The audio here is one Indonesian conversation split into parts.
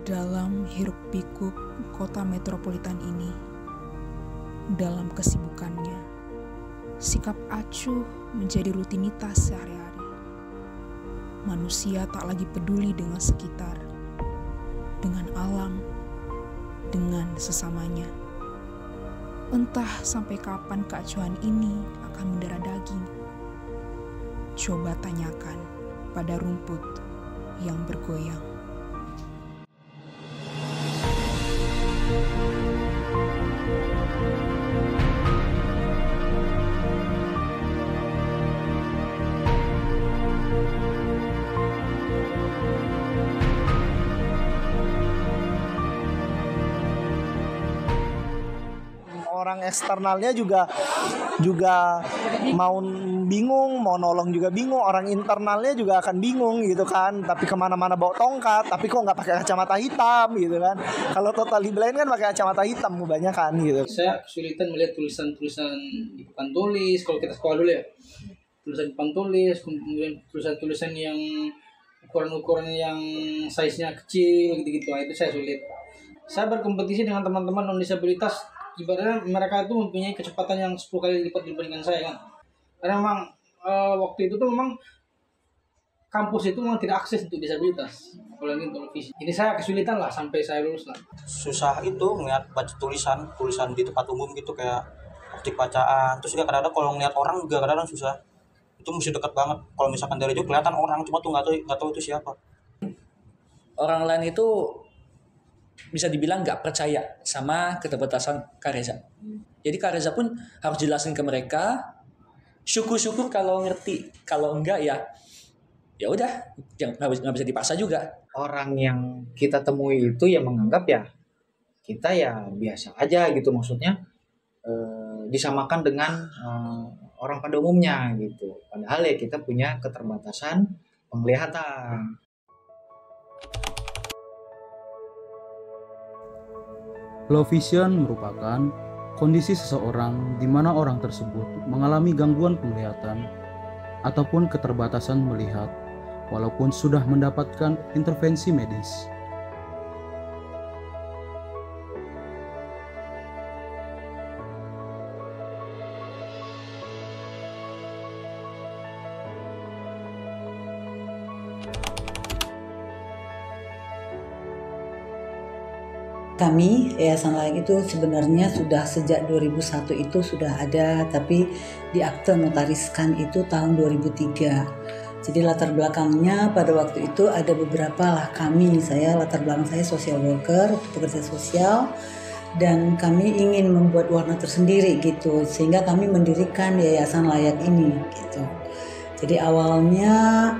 Dalam hiruk-pikuk kota metropolitan ini, dalam kesibukannya, sikap acuh menjadi rutinitas sehari-hari. Manusia tak lagi peduli dengan sekitar, dengan alam, dengan sesamanya. Entah sampai kapan keacuhan ini akan mendarah daging. Coba tanyakan pada rumput yang bergoyang. Orang eksternalnya juga mau bingung, mau nolong juga bingung. Orang internalnya juga akan bingung gitu kan. Tapi kemana-mana bawa tongkat, tapi kok nggak pakai kacamata hitam gitu kan. Kalau totally blind kan pakai kacamata hitam kebanyakan gitu. Saya kesulitan melihat tulisan-tulisan di papan tulis. Kalau kita sekolah dulu ya, tulisan di papan tulis, kemudian tulisan-tulisan yang ukuran-ukuran yang size-nya kecil gitu-gitu. Itu saya sulit. Saya berkompetisi dengan teman-teman non disabilitas. Ibaratnya mereka itu mempunyai kecepatan yang 10 kali lipat dibandingkan saya kan. Karena memang waktu itu tuh memang kampus itu memang tidak akses untuk disabilitas, apalagi untuk visi. Jadi saya kesulitan lah sampai saya lulus lah. Susah itu ngeliat baca tulisan di tempat umum gitu, kayak optik bacaan. Terus juga kadang-kadang kalau ngeliat orang juga kadang-kadang susah. Itu mesti dekat banget. Kalau misalkan dari jauh kelihatan orang, cuma tuh nggak tahu itu siapa. Orang lain itu bisa dibilang nggak percaya sama keterbatasan Kak Reza. Jadi Kak Reza pun harus jelasin ke mereka. Syukur-syukur kalau ngerti, kalau enggak ya udah, nggak bisa dipaksa juga. Orang yang kita temui itu ya menganggap ya kita ya biasa aja gitu, maksudnya disamakan dengan orang pada umumnya gitu. Padahal ya kita punya keterbatasan penglihatan. Low vision merupakan kondisi seseorang di mana orang tersebut mengalami gangguan penglihatan ataupun keterbatasan melihat walaupun sudah mendapatkan intervensi medis. Kami, Yayasan Layak itu sebenarnya sudah sejak 2001 itu sudah ada, tapi di akte notariskan itu tahun 2003. Jadi latar belakangnya pada waktu itu ada beberapa lah latar belakang saya social worker, pekerja sosial, dan kami ingin membuat warna tersendiri gitu, sehingga kami mendirikan Yayasan Layak ini gitu. Jadi awalnya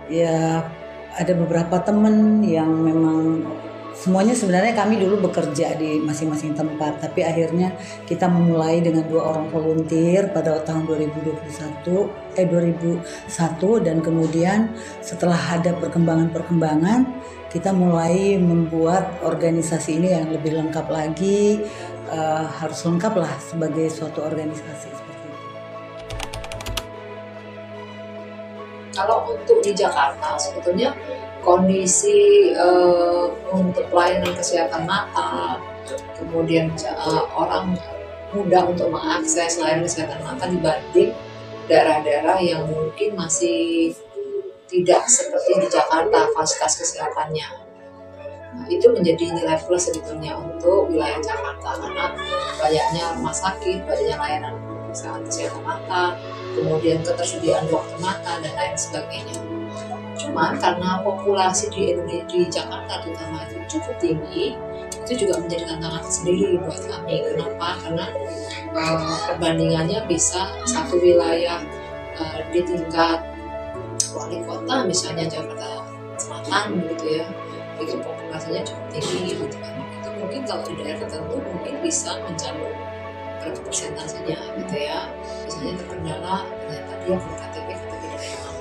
ya ada beberapa teman yang memang semuanya sebenarnya kami dulu bekerja di masing-masing tempat, tapi akhirnya kita memulai dengan 2 orang volunteer pada tahun 2001 dan kemudian setelah ada perkembangan kita mulai membuat organisasi ini yang lebih lengkap lagi, harus lengkap lah sebagai suatu organisasi seperti itu. Kalau untuk di Jakarta sebetulnya kondisi untuk pelayanan kesehatan mata, kemudian orang mudah untuk mengakses layanan kesehatan mata dibanding daerah-daerah yang mungkin masih tidak seperti di Jakarta fasilitas kesehatannya. Nah, itu menjadi nilai plus sebetulnya untuk wilayah Jakarta karena banyaknya rumah sakit, banyaknya layanan kesehatan mata, kemudian ketersediaan dokter mata dan lain sebagainya. Cuma karena populasi di Jakarta terutama itu cukup tinggi, itu juga menjadi tantangan sendiri buat kami. Kenapa? Karena perbandingannya bisa satu wilayah di tingkat wali kota, misalnya Jakarta Selatan gitu ya, itu populasinya cukup tinggi gitu kan. Itu mungkin kalau di daerah tertentu mungkin bisa mencapai berapa persentasenya gitu ya. Misalnya terkendala ternyata dia berKTP daerah.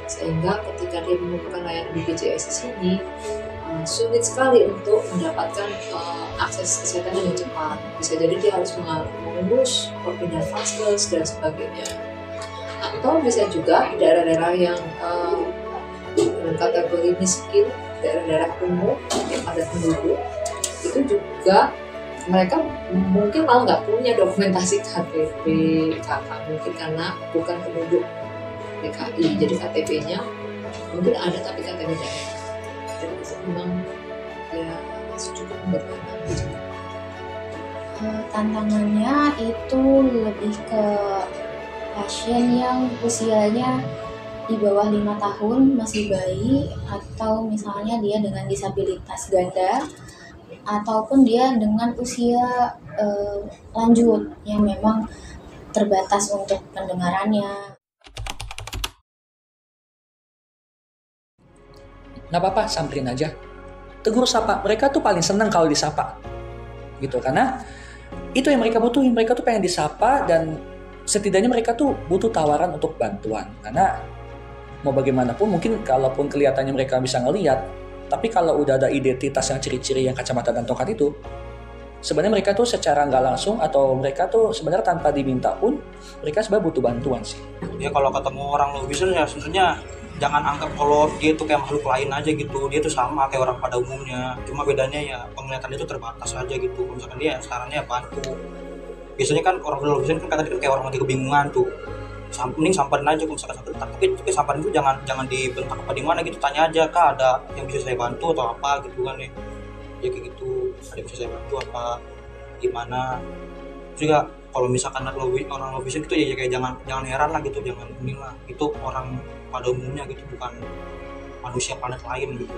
Sehingga ketika dia menemukan layanan BPJS di sini, sulit sekali untuk mendapatkan akses kesehatan yang cepat. Bisa jadi dia harus mengurus perpindahan vaskes dan sebagainya. Atau bisa juga di daerah-daerah yang kategori miskin daerah-daerah kumuh yang padat penduduk itu juga mereka mungkin malah nggak punya dokumentasi KTP KK, mungkin karena bukan penduduk DKI, jadi KTP-nya mungkin ada tapi KTP daerah. Jadi itu memang ya cukup berbahaya. Tantangannya itu lebih ke pasien yang usianya di bawah 5 tahun, masih bayi, atau misalnya dia dengan disabilitas ganda, ataupun dia dengan usia lanjut yang memang terbatas untuk pendengarannya. Nggak apa-apa, samperin aja. Tegur sapa, mereka tuh paling senang kalau disapa. Gitu, karena itu yang mereka butuhin. Mereka tuh pengen disapa dan setidaknya mereka tuh butuh tawaran untuk bantuan. Karena mau bagaimanapun mungkin kalaupun kelihatannya mereka bisa ngelihat, tapi kalau udah ada identitas yang ciri-ciri yang kacamata dan tongkat itu, sebenarnya mereka tuh secara nggak langsung atau mereka tuh sebenarnya tanpa diminta pun mereka sebenarnya butuh bantuan sih. Ya kalau ketemu orang low vision ya sebenarnya jangan anggap kalau dia tuh kayak makhluk lain aja gitu. Dia tuh sama kayak orang pada umumnya. Cuma bedanya ya penglihatan itu terbatas aja gitu. Misalkan dia sarannya bantu. Biasanya kan orang low vision kan tadi kayak orang lagi kebingungan tuh. Mending samperin aja kalau misalkan samperin. Tapi samperin itu jangan dibentak apa di mana gitu. Tanya aja, Kak ada yang bisa saya bantu atau apa gitu kan ya. Ya kayak gitu. Ada yang bisa saya bantu apa gimana. Juga kalau misalkan orang low vision gitu ya kayak jangan heran lah gitu, jangan inilah. Itu orang pada umumnya gitu, bukan manusia planet lain gitu.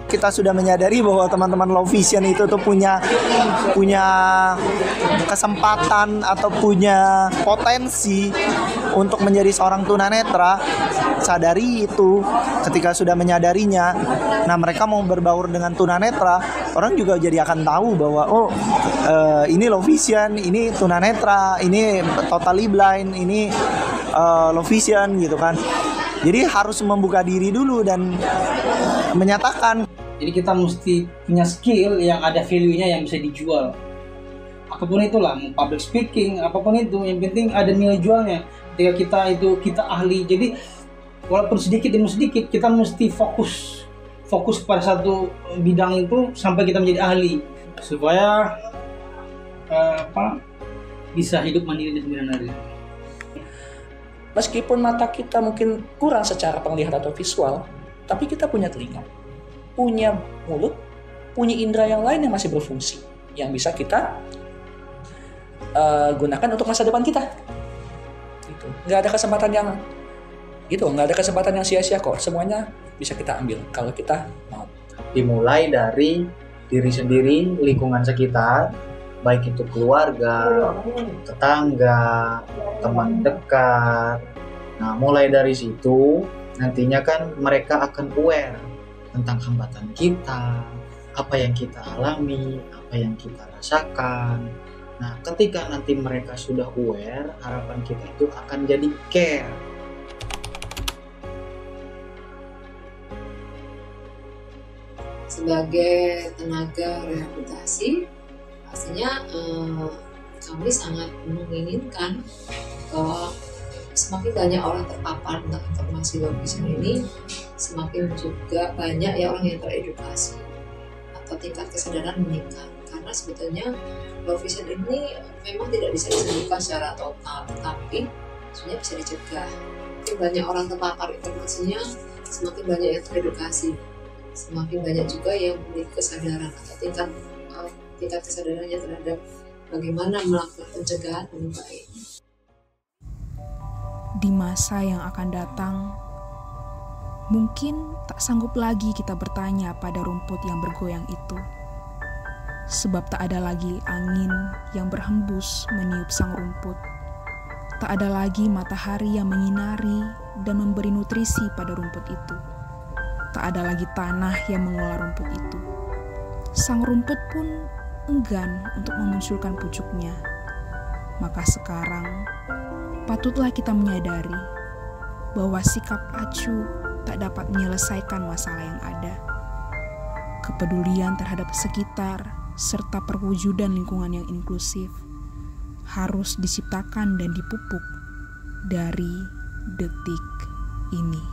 Kita sudah menyadari bahwa teman-teman low vision itu tuh punya kesempatan atau punya potensi untuk menjadi seorang tunanetra. Sadari itu ketika sudah menyadarinya. Nah, mereka mau berbaur dengan tunanetra, orang juga jadi akan tahu bahwa ini low vision, ini tunanetra, ini totally blind, ini low vision gitu kan. Jadi harus membuka diri dulu dan menyatakan. Jadi kita mesti punya skill yang ada value-nya yang bisa dijual. Apapun itulah, public speaking, apapun itu, yang penting ada nilai jualnya. Ketika kita ahli, jadi walaupun sedikit demi sedikit kita mesti fokus pada satu bidang itu sampai kita menjadi ahli supaya bisa hidup mandiri di kemudian hari. Meskipun mata kita mungkin kurang secara penglihatan atau visual, tapi kita punya telinga, punya mulut, punya indera yang lain yang masih berfungsi, yang bisa kita gunakan untuk masa depan kita. Gitu. Nggak ada kesempatan yang sia-sia kok. Semuanya bisa kita ambil kalau kita mau. Dimulai dari diri sendiri, lingkungan sekitar, baik itu keluarga, tetangga, teman dekat. Nah, mulai dari situ nantinya kan mereka akan aware tentang hambatan kita, apa yang kita alami, apa yang kita rasakan. Nah, ketika nanti mereka sudah aware, harapan kita itu akan jadi care. Sebagai tenaga rehabilitasi, pastinya kami sangat menginginkan bahwa semakin banyak orang terpapar tentang informasi low vision ini, semakin juga banyak ya orang yang teredukasi atau tingkat kesadaran meningkat. Karena sebetulnya low vision ini memang tidak bisa disembuhkan secara total, tetapi sebenarnya bisa dicegah. Semakin banyak orang terpapar informasinya, semakin banyak yang teredukasi, semakin banyak juga yang memiliki kesadaran atau tingkat kesadarannya terhadap bagaimana melakukan pencegahan lebih baik. Di masa yang akan datang, mungkin tak sanggup lagi kita bertanya pada rumput yang bergoyang itu. Sebab tak ada lagi angin yang berhembus meniup sang rumput. Tak ada lagi matahari yang menyinari dan memberi nutrisi pada rumput itu. Tak ada lagi tanah yang mengolah rumput itu. Sang rumput pun enggan untuk memunculkan pucuknya. Maka sekarang, patutlah kita menyadari bahwa sikap acuh tak dapat menyelesaikan masalah yang ada. Kepedulian terhadap sekitar serta perwujudan lingkungan yang inklusif harus diciptakan dan dipupuk dari detik ini.